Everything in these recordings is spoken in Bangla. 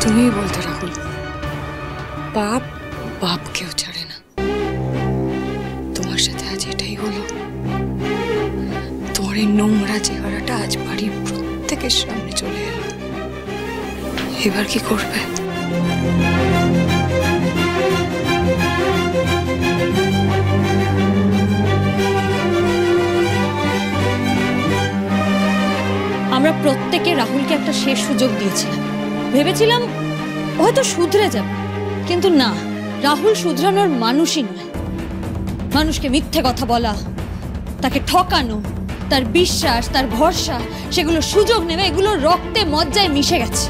তুমি বলতো রাহুল, পাপ বাপ কেউ ছাড়ে না। তোমার সাথে আজ এটাই হলো। তোমার এই নোংরা চেহারাটা আজ বাড়ির প্রত্যেকের সামনে চলে এলো। এবার কি করবে? আমরা প্রত্যেকে রাহুলকে একটা শেষ সুযোগ দিয়েছিলাম, ভেবেছিলাম হয়তো শুধরে যাবে, কিন্তু না, রাহুল শুধরানোর মানুষই নয়। মানুষকে মিথ্যে কথা বলা, তাকে ঠকানো, তার বিশ্বাস, তার ভরসা, সেগুলো সুযোগ নেবে, এগুলো রক্তে মজ্জায় মিশে গেছে।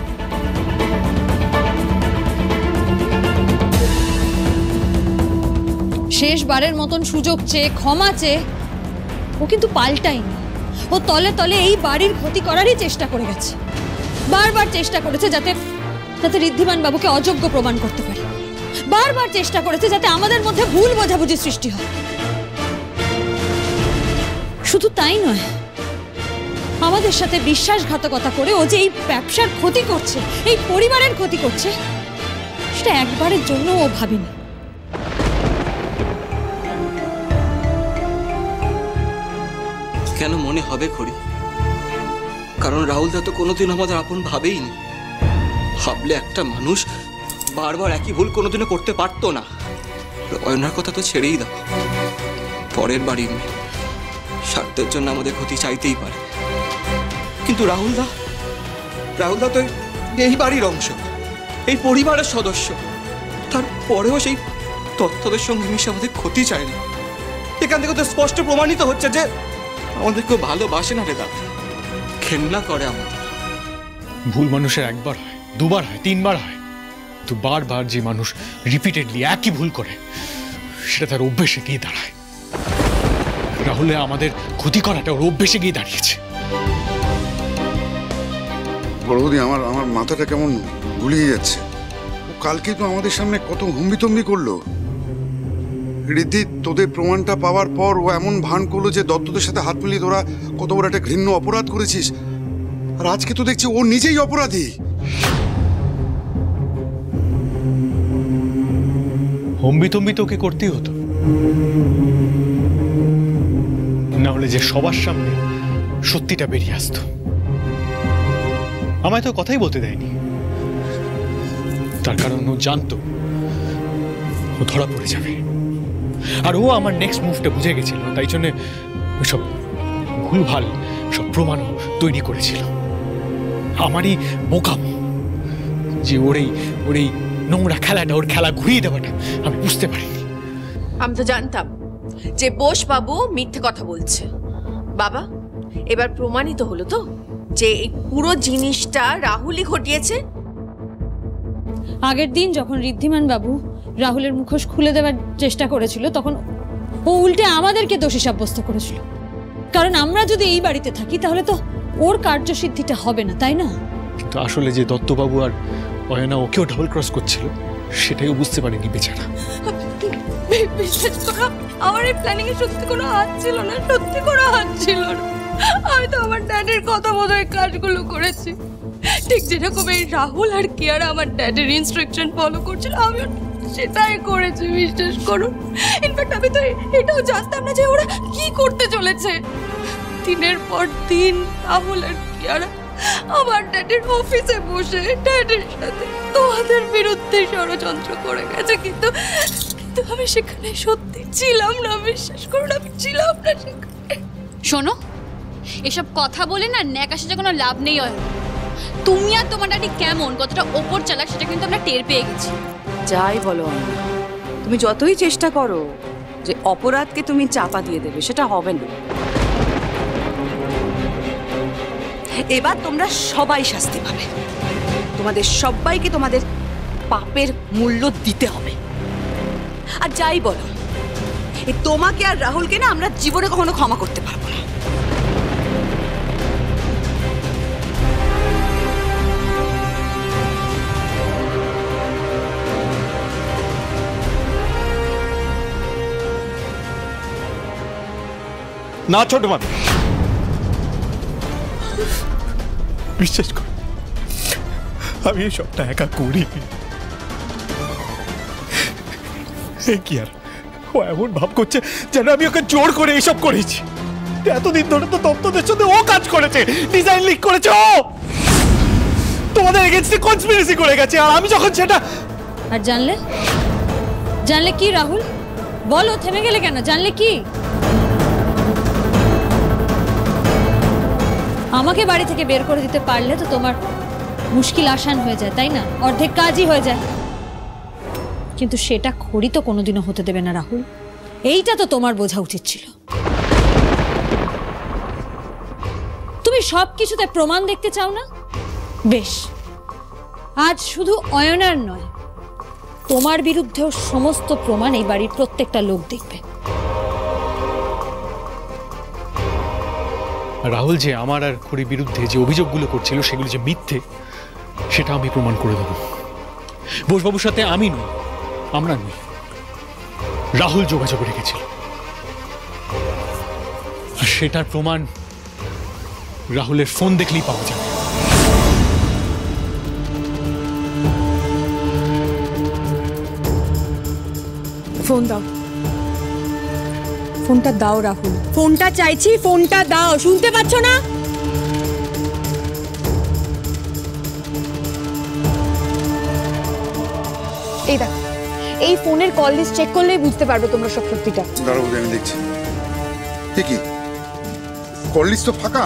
শেষবারের মতন সুযোগ চেয়ে, ক্ষমা চেয়ে ও কিন্তু পাল্টায়নি। ও তলে তলে এই বাড়ির ক্ষতি করারই চেষ্টা করে গেছে। বারবার চেষ্টা করেছে যাতে ঋদ্ধিমান বাবুকে অযোগ্য প্রমাণ করতে পারে। বারবার চেষ্টা করেছে যাতে আমাদের মধ্যে ভুল বোঝাবুঝি সৃষ্টি হয়। শুধু তাই নয়, আমাদের সাথে বিশ্বাসঘাতকতা করে ও যে এই ব্যবসার ক্ষতি করছে, এই পরিবারের ক্ষতি করছে, সেটা একবারের জন্য ও ভাবেনি। কেন মনে হবে খড়ি? কারণ রাহুল দা তো কোনোদিন আমাদের আপন ভাবেই নি। ভাবলে একটা মানুষ বারবার একই ভুল কোনোদিনও করতে পারতো না। অয়নার কথা তো ছেড়েই দাও, পরের বাড়ির মেয়ে, স্বার্থের জন্য আমাদের ক্ষতি চাইতেই পারে। কিন্তু রাহুল দা তো এই বাড়ির অংশ, এই পরিবারের সদস্য। তারপরেও সেই তত্ত্বদের সঙ্গে মিশে আমাদের ক্ষতি চায় না। এখান থেকে তো স্পষ্ট প্রমাণিত হচ্ছে যে আমাদের কেউ ভালোবাসে না রে দা, ঘেন্না করে আমাদের। ভুল মানুষের একবার হয়, দুবার হয়, তিনবার হয়, তো বারবার যে মানুষ রিপিটেডলি একই ভুল করে, সেটা তার অভ্যেসে গিয়ে দাঁড়ায়। রাহুলে আমাদের ক্ষতি করাটা ওর অভ্যেসে গিয়ে দাঁড়িয়েছে। বড়বৌদি, আমার মাথাটা কেমন গুলিয়ে যাচ্ছে। ও কালকে তো আমাদের সামনে কত হুম্বিতম্বি করলো। ঋদ্ধি, তোদের প্রমাণটা পাওয়ার পর ও এমন ভান করলো যে দত্তদের সাথে হাত মিলিয়ে তোরা কত বড় একটা ঘৃণ্য অপরাধ করেছিস। আর আজকে তো দেখছি ও নিজেই অপরাধী। হম্বিতম্বি তোকে করতেই হতো, না হলে যে সবার সামনে সত্যিটা বেরিয়ে আসতো। আমায় তো কথাই বলতে দেয়নি, তার কারণ ও জানতো ও ধরা পড়ে যাবে। আর ও আমার নেক্সট মুভটা বুঝে গেছিল, তাই জন্য সব ভুলভাল সব প্রমাণও তৈরি করেছিল। আমারই বোকামো যে ওর এই নোংরা খেলাটা, ওর খেলা ঘুরিয়ে দেওয়াটা আমি বুঝতে পারিনি। আমি তো জানতাম যে বোস বাবু মিথ্যে কথা বলছে। বাবা, এবার প্রমাণিত হলো তো যে এই পুরো জিনিসটা রাহুলই ঘটিয়েছে। আগের দিন যখন ঋদ্ধিমান বাবু রাহুলের মুখোশ খুলে দেওয়ার চেষ্টা করেছিল, তখন ও উল্টে আমাদেরকে দোষী সাব্যস্ত করেছিল। কারণ আমরা যদি এই বাড়িতে থাকি তাহলে তো ওর কার্যসিদ্ধিটা হবে না, তাই না? কিন্তু আসলে যে দত্তবাবু আর অয়না ওকেও ডাবল ক্রস করছিল, সেটাইও বুঝতে পারেনি বেচারা। বিশ্বাস করো, আমার এই প্ল্যানিং এ সত্যি কোনো হাত ছিল না, সত্যি কোনো হাত ছিল না। আমি তো আমার ড্যাডির কথা মতো এই কাজগুলো করেছি। ঠিক যেরকম এই রাহুল আর কিয়ারা আমার ড্যাডির ইনস্ট্রাকশন ফলো করছিল, আমিও সেটাই করেছি, বিশ্বাস করুন। ইনফ্যাক্ট আমি তো এটাও জানতাম না যে ওরা কি করতে চলেছে। দিনের পর দিন রাহুল আর কিয়ারা আমার ড্যাডির অফিসে বসে ড্যাডির সাথে তোমাদের বিরুদ্ধে ষড়যন্ত্র করে গেছে, কিন্তু আমি সেখানে সত্যি ছিলাম না, বিশ্বাস করুন, আমি ছিলাম না সেখানে। শোনো, এসব কথা বলে না ন্যাকাশে যে কোনো লাভ নেই। তুমি আর তোমার ড্যাডি কেমন, কতটা ওপর চালাক, সেটা কিন্তু আমরা টের পেয়ে গেছি। যাই বলো, তুমি যতই চেষ্টা করো যে অপরাধকে তুমি চাপা দিয়ে দেবে, সেটা হবে না। এবার তোমরা সবাই শাস্তি পাবে। তোমাদের সবাইকে তোমাদের পাপের মূল্য দিতে হবে। আর যাই বলো, তোমাকে আর রাহুলকে না আমরা জীবনে কখনো ক্ষমা করতে পারবো না। না ছোট মানুষ, বিশ্বাস কর, আমি এই সবটা একা করিনি। কি আর ও এমন ভাব করছে যেন আমি ওকে জোর করে এইসব করেছি। এতদিন ধরে তো দত্তদের সাথে ও কাজ করেছে, ডিজাইন লিক করেছে ও, তোমাদের এগেইনস্টে কনস্পিরেসি করে গেছে। আর আমি যখন সেটা আর জানলে জানলে কি রাহুল, বলো, থেমে গেলে কেন? জানলে কি? আমাকে বাড়ি থেকে বের করে দিতে পারলে তো তোমার মুশকিল আসান হয়ে যায়, তাই না? অর্ধেক কাজই হয়ে যায়। কিন্তু সেটা খড়ি তো কোনোদিনও হতে দেবে না রাহুল, এইটা তো তোমার বোঝা উচিত ছিল। তুমি সব কিছুতে প্রমাণ দেখতে চাও না? বেশ, আজ শুধু অয়নার নয়, তোমার বিরুদ্ধেও সমস্ত প্রমাণ এই বাড়ির প্রত্যেকটা লোক দেখবে। রাহুল যে আমার আর খড়ির বিরুদ্ধে যে অভিযোগগুলো করছিল সেগুলো যে মিথ্যে, সেটা আমি প্রমাণ করে দেব। বোসবাবুর সাথে আমি নই, আমরা নই, রাহুল যোগাযোগ রেখেছিল। আর সেটার প্রমাণ রাহুলের ফোন দেখলেই পাওয়া যাবে। ফোন দাও, ফোনটা দাও রাহুল, ফোনটা চাইছি, ফোনটা দাও। শুনতে পাচ্ছ না? এই দেখ, এই ফোনের কল লিস্ট চেক করলেই বুঝতে পারবে তোমরা সব সত্যিটা। দাঁড়াও আমি দেখছি। কি কল লিস্ট তো ফাঁকা,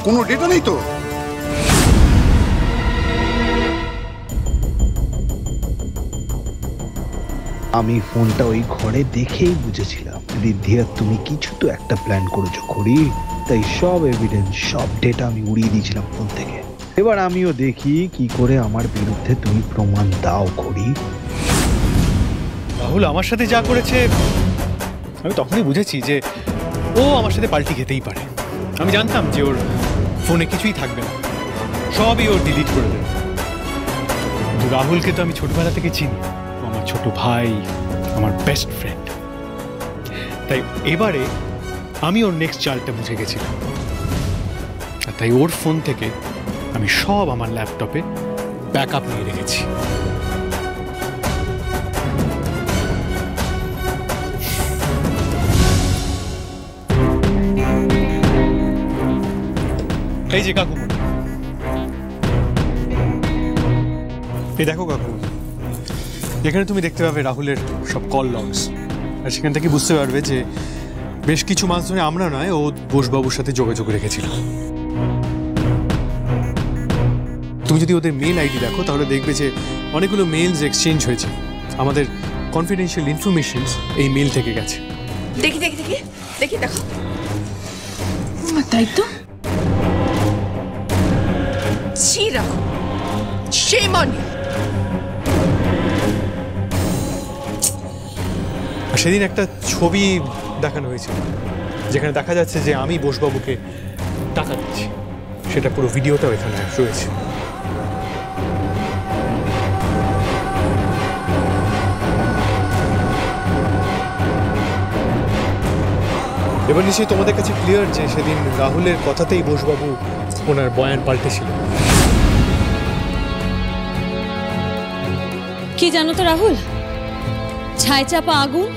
কোনো ডেটা নেই তো। আমি ফোনটা ওই ঘরে দেখেই বুঝেছিলাম রিদ্ধি আর তুমি কিছু তো একটা প্ল্যান করেছো খড়ি, তাই সব এভিডেন্স, সব ডেটা আমি উড়িয়ে দিয়েছিলাম ফোন থেকে। এবার আমিও দেখি কি করে আমার বিরুদ্ধে তুমি প্রমাণ দাও খড়ি। রাহুল আমার সাথে যা করেছে আমি তখনই বুঝেছি যে ও আমার সাথে পাল্টি খেতেই পারে। আমি জানতাম যে ওর ফোনে কিছুই থাকবে না, সবই ওর ডিলিট করে দেবে। কিন্তু রাহুলকে তো আমি ছোটবেলা থেকে চিনি, আমার ছোট ভাই, আমার বেস্ট ফ্রেন্ড। তাই এবারে আমি ওর নেক্সট চালটা বুঝে গেছিলাম। আর তাই ওর ফোন থেকে আমি সব আমার ল্যাপটপে ব্যাকআপ নিয়ে রেখেছি। এই যে কাকু, এই দেখো কাকু, এখানে তুমি দেখতে পাবে রাহুলের সব কল লগস। আর সেখান থেকে বুঝতে পারবে যে বেশ কিছু মাস ধরে আমরা নয়, ও বোসবাবুর সাথে যোগাযোগ রেখেছিল। তুমি যদি ওদের মেল আইডি দেখো তাহলে দেখবে যে অনেকগুলো মেলস এক্সচেঞ্জ হয়েছে। আমাদের কনফিডেন্সিয়াল ইনফরমেশনস এই মেল থেকে গেছে। দেখি দেখি দেখি দেখি দেখো। তাই তো, ছি রাখো, shame on you। সেদিন একটা ছবি দেখানো হয়েছিল যেখানে দেখা যাচ্ছে যে আমি বোসবাবুকে টাকা দিচ্ছি, সেটা পুরো ভিডিওটাও এখানে রয়েছে। এবার নিশ্চয়ই তোমাদের কাছে ক্লিয়ার যে সেদিন রাহুলের কথাতেই বোসবাবু ওনার বয়ান পাল্টেছিল। কি জানো তো রাহুল, ছাই চাপা আগুন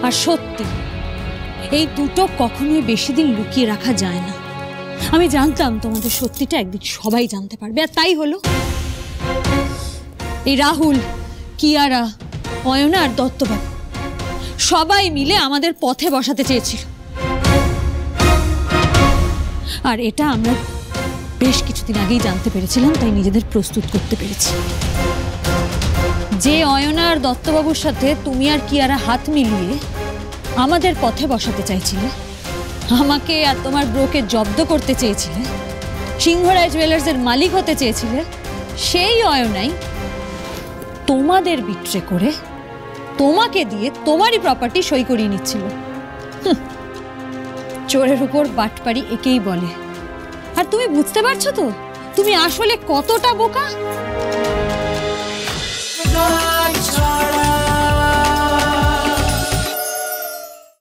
আর সত্যি, এই দুটো কখনোই বেশি দিন লুকিয়ে রাখা যায় না। আমি জানতাম তোমাদের সত্যিটা একদিন সবাই জানতে পারবে, আর তাই হলো। এই রাহুল, কিয়ারা, অয়না আর দত্তবাবু সবাই মিলে আমাদের পথে বসাতে চেয়েছিল। আর এটা আমরা বেশ কিছুদিন আগেই জানতে পেরেছিলাম, তাই নিজেদের প্রস্তুত করতে পেরেছি। যে অয়না আর দত্তবাবুর সাথে তুমি আর কিয়ারা হাত মিলিয়ে আমাদের পথে বসাতে চাইছিলে, আমাকে আর তোমার ব্রোকে জব্দ করতে চেয়েছিলে, সিংহরায় জুয়েলার্সের মালিক হতে চেয়েছিলে, সেই অয়নাই তোমাদের বিট্রে করে তোমাকে দিয়ে তোমারই প্রপার্টি সই করিয়ে নিচ্ছিল। চোরের উপর বাটপাড়ি একেই বলে। আর তুমি বুঝতে পারছো তো তুমি আসলে কতটা বোকা?